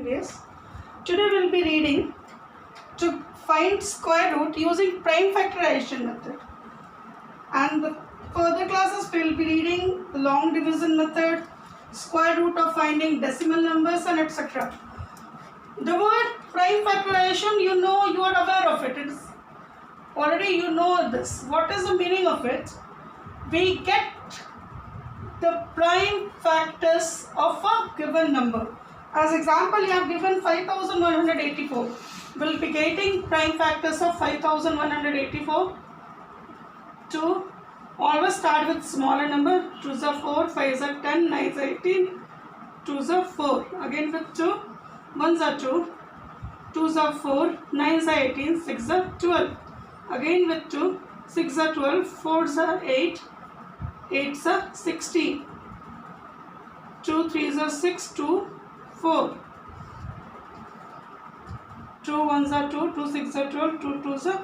previous. Today we'll be reading to find square root using prime factorization method. And the further classes we'll be reading the long division method, square root of finding decimal numbers and etc. The word prime factorization, you know, you are aware of it. It's already you know this. What is the meaning of it? We get the prime factors of a given number. As example, you have given 5184. We'll be getting prime factors of 5184 to always start with smaller number. 2s are 4, 5s are 10, 9s are 18, 2s are 4. Again with 2, 1s are 2, 2s are 4, 9s are 18, 6s are 12. Again with 2, 6s are 12, 4s are 8, 8s are 16, 2 3s are 6, 2 4, 2 1s are 2, 2 6s are 12, 2 2s are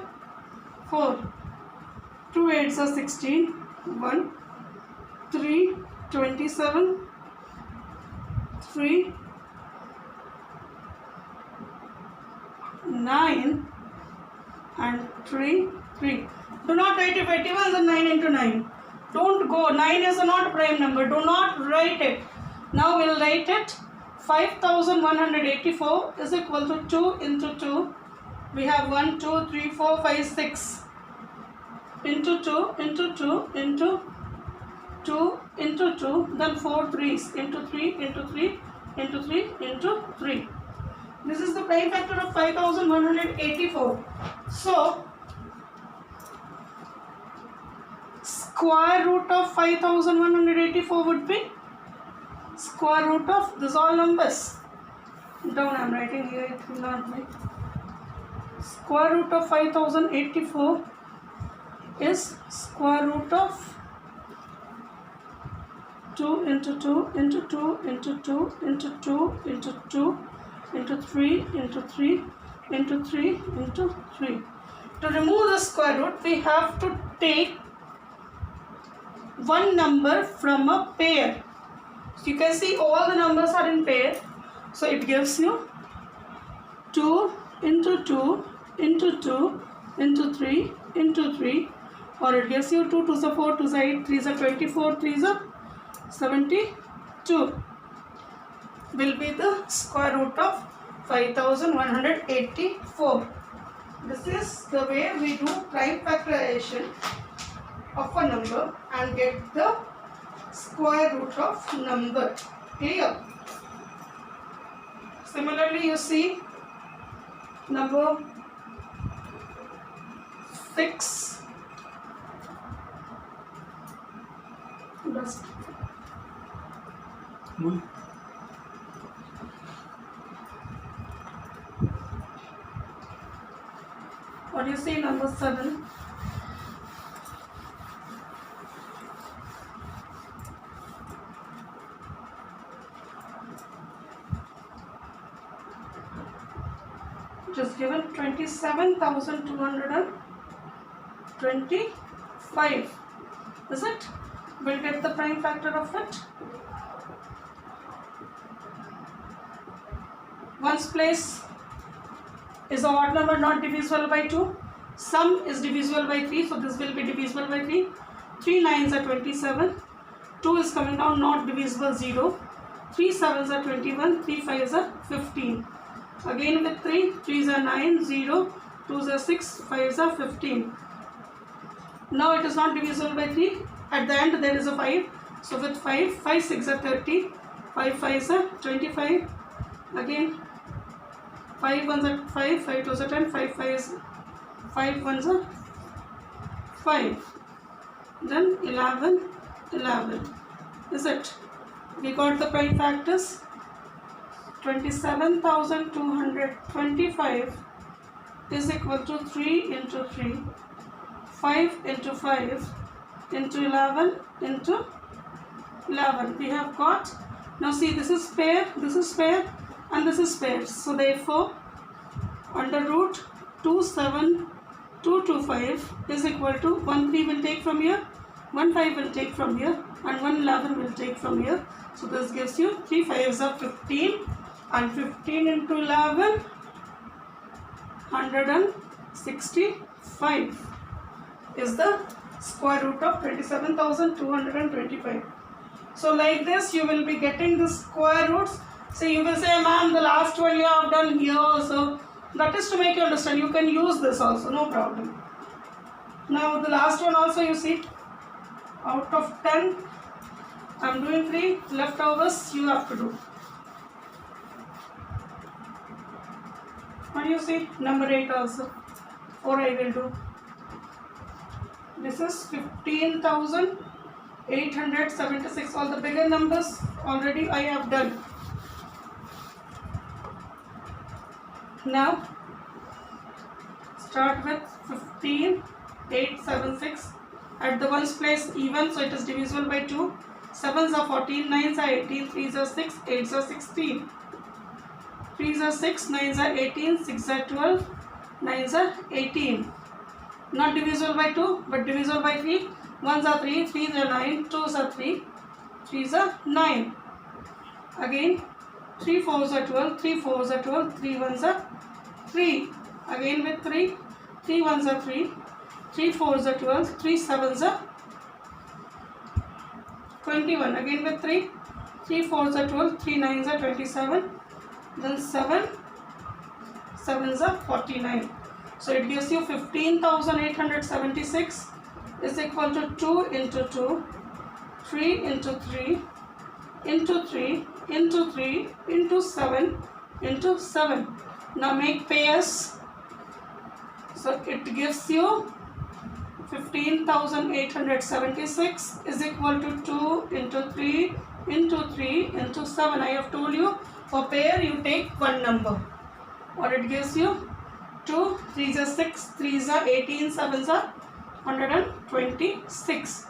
4, 2 8s are 16, 1 3 27, 3 9 and 3 3. Do not write if 81 is a 9 into 9. Don't go. 9 is not a prime number. Do not write it. Now we'll write it. 5184 is equal to 2 into 2. We have 1, 2, 3, 4, 5, 6. Into 2, into 2, into 2, into 2. Then 4 3s. Into 3, into 3, into 3, into 3. This is the prime factor of 5184. So, square root of 5184 would be square root of this all numbers. Down I am writing here, it will not be. Square root of 5084 is square root of 2 into 2 into 2 into 2 into 2 into 2 into 3 into 3 into 3 into 3. To remove the square root, we have to take one number from a pair. So you can see all the numbers are in pair. So it gives you 2 into 2 into 2 into 3 into 3, or it gives you 2 2s are 4, 2s are 8, 3s are 24, 3s are 72. Will be the square root of 5184. This is the way we do prime factorization of a number and get the square root of number. Clear? Similarly, you see number 6. Or you see number 7. Just given 27,225. Is it? We'll get the prime factor of it. Ones place is a odd number not divisible by 2. Sum is divisible by 3, so this will be divisible by 3. 3 9s are 27. 2 is coming down, not divisible, 0. 3 7s are 21. 3 5s are 15. Again with 3, 3s are 9, 0, 2s are 6, 5s are 15. Now it is not divisible by 3. At the end there is a 5. So with 5, 5 6 are 30, 5 5s are 25. Again 5 1s are 5, 5 2s are 10, 5 5s, 5 1s are 5. Then 11, 11. Is it? We got the prime factors. 27,225 is equal to 3 into 3, 5 into 5 into 11 into 11. We have got, now see, this is pair, and this is pair. So therefore, under root 27225 is equal to 1 3 will take from here, 1 5 will take from here, and 1 11 will take from here. So this gives you 3 5s are 15. and 15 into 11, 165 is the square root of 27,225. So like this you will be getting the square roots. So you will say, ma'am, the last one you have done here also. That is to make you understand. You can use this also, no problem. Now the last one also you see, out of 10, I am doing 3, leftovers you have to do. And you see number 8 also, 4 I will do. This is 15,876. All the bigger numbers already I have done. Now start with 15,876. At the ones place even, so it is divisible by 2. 7s are 14, 9s are 18, 3s are 6, 8s are 16. 3s are 6, 9s are 18, 6s are 12, 9s are 18. Not divisible by 2 but divisible by 3. 1s are 3, 3s are 9, 2s are 3, 3s are 9. Again 3 4s are 12, 3 4s are 12, 3 1s are 3. Again with 3, 3 1s are 3, 3 4s are 12, 3 7s are 21. Again with 3, 3 4s are 12, 3 9s are 27. Then 7 7s are 49. So it gives you 15,876 is equal to 2 into 2, 3 into 3, into 3, into 3, into 7, into 7. Now make pairs. So it gives you 15,876 is equal to 2 into 3, into 3, into 7. I have told you, for pair you take one number. Or it gives you 2, 3s are 6, 3s are 18, 7s are 126.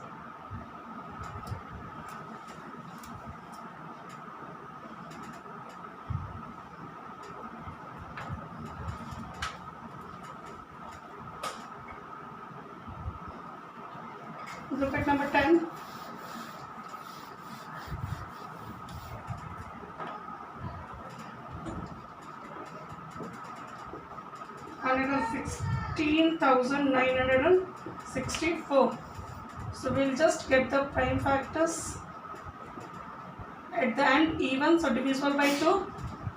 Look at number 10. And 16,964. So we'll just get the prime factors at the end even, so divisible by 2.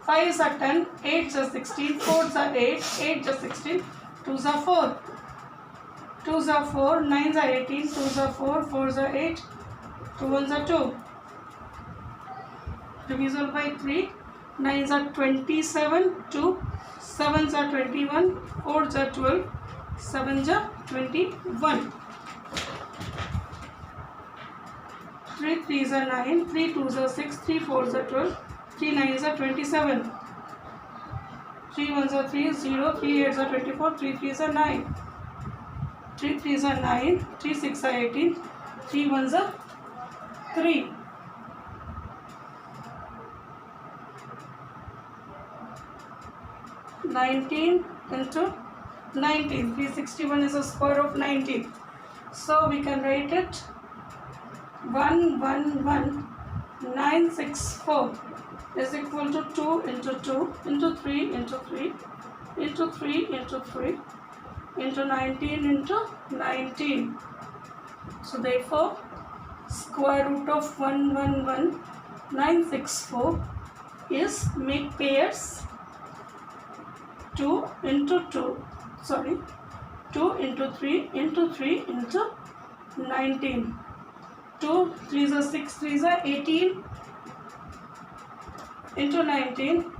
5s are 10, 8s are 16, 4s are 8, 8s are 16, 2s are 4. 2s are 4, 9s are 18, 2s are 4, 4s are 8, 2 1s are 2. Divisible by 3, 9s are 27, 2, 7s are 21, 4s are 12, 7s are 21. 3 3s are 9, 3 2s are 6, 3 4s are 12, 3 9s are 27. 3 1s are 3, 0, 3 8s are 24, 3 3s are 9. 3 3s are 9, 3 6 are 18, 3 1s are 3. (19) into 19. 361 is a square of 19. So we can write it 111,964 is equal to 2 into 2 into 3 into 3 into 3 into 3 into 19 into 19. So therefore square root of 111,964 is, make pairs, 2 into 2, 2 into 3 into 3 into 19. 2 3s are 6, 3s are 18 into 19.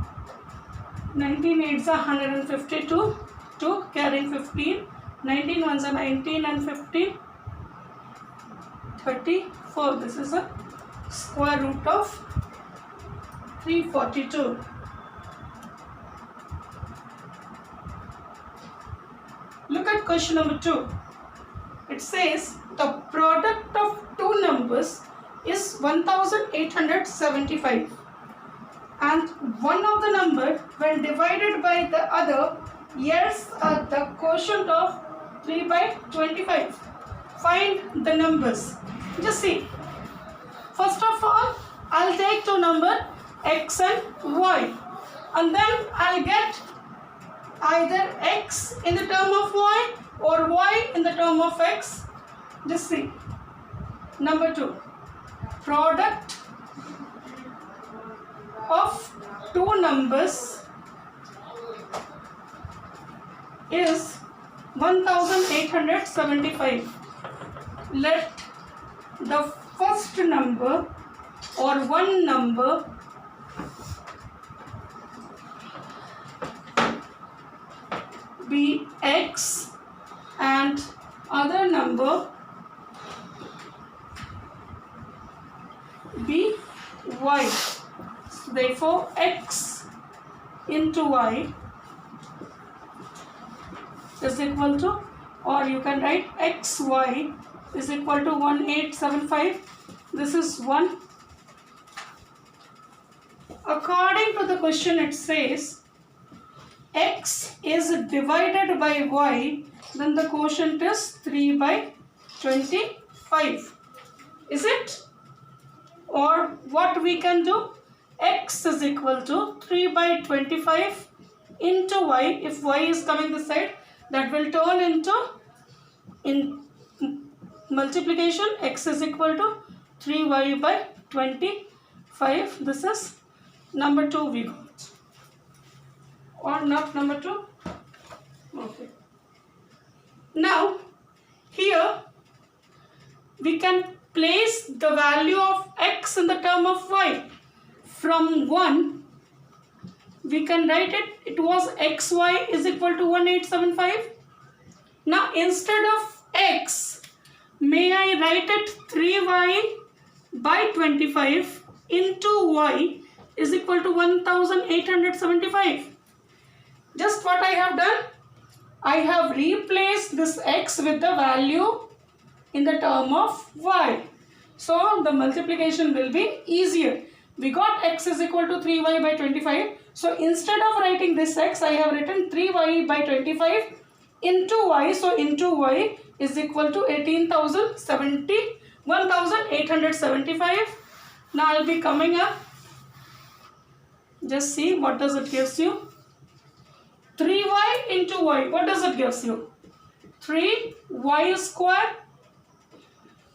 19 8s are 152. 2 carrying 15. 19 1s are 19 and 15. 34. This is a square root of 342. Look at question number 2. It says the product of two numbers is 1875 and one of the number when divided by the other yields the quotient of 3 by 25. Find the numbers. Just see. First of all, I'll take two numbers x and y. and then I'll get either x in the term of y or y in the term of x. Just see. Number 2, product of two numbers is 1875. Let the first number or one number be x and other number be y. So therefore x into y is equal to, or you can write xy is equal to 1875. This is 1. According to the question, it says x is divided by y, then the quotient is 3 by 25. Is it? Or what we can do? X is equal to 3 by 25 into y. If y is coming this side, that will turn into in multiplication. X is equal to 3y by 25. This is number 2 we got. Or not number 2? Okay. Now, here we can place the value of x in the term of y. From 1, we can write it was xy is equal to 1875. Now, instead of x, may I write it 3y by 25 into y is equal to 1875. Just what I have done, I have replaced this x with the value in the term of y. So the multiplication will be easier. We got x is equal to 3y by 25. So instead of writing this x, I have written 3y by 25 into y. So into y is equal to 1875. Now I'll be coming up. Just see what does it gives you. 3y into y. What does it gives you? 3y square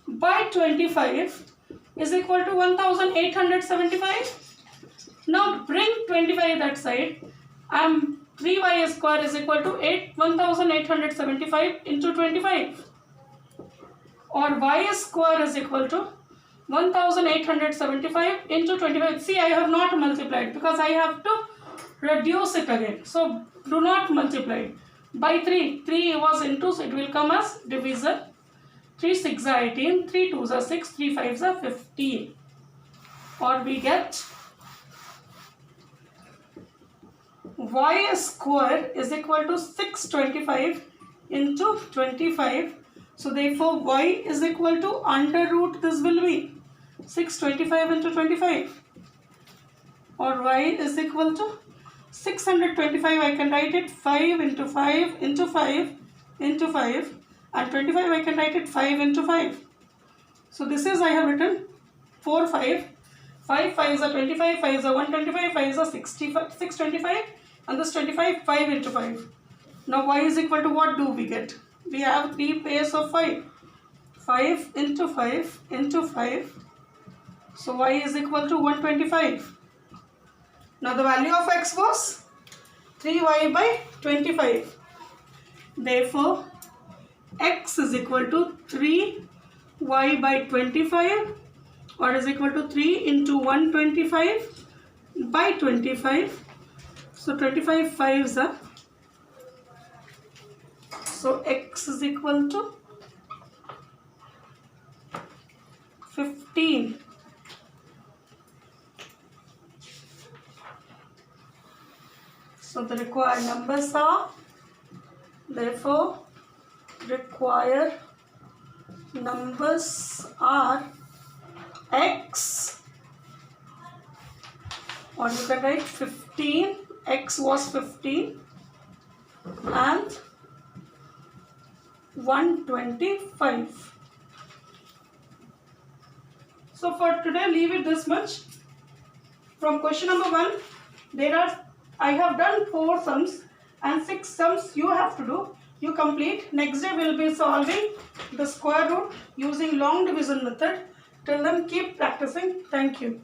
by 25 is equal to 1875. Now bring 25 that side. 3y square is equal to 1875 into 25. Or y square is equal to 1875 into 25. See, I have not multiplied because I have to reduce it again. So do not multiply. By 3. 3 was into, so it will come as divisor. 3 6 are 18, 3 2s are 6, 3 5s are 15. Or we get y square is equal to 625 into 25. So therefore y is equal to under root, this will be 625 into 25. Or y is equal to 625, I can write it 5 into 5 into 5 into 5. And 25 I can write it 5 into 5. So this is, I have written 4 5. 5 5s are 25, 5s are 125, 5s are 65, 625, and this 25 5 into 5. Now y is equal to what do we get? We have 3 pairs of 5. 5 into 5 into 5. So y is equal to 125. Now the value of x was 3y by 25. Therefore, x is equal to 3y by 25, or is equal to 3 into 125 by 25. So 25 5s are. So x is equal to 15. So the required numbers are, therefore required numbers are x, or you can write 15, x was 15 and 125. So for today, leave it this much. From question number 1, there are I have done 4 sums and 6 sums you have to do. You complete. Next day we will be solving the square root using long division method. Till then keep practicing. Thank you.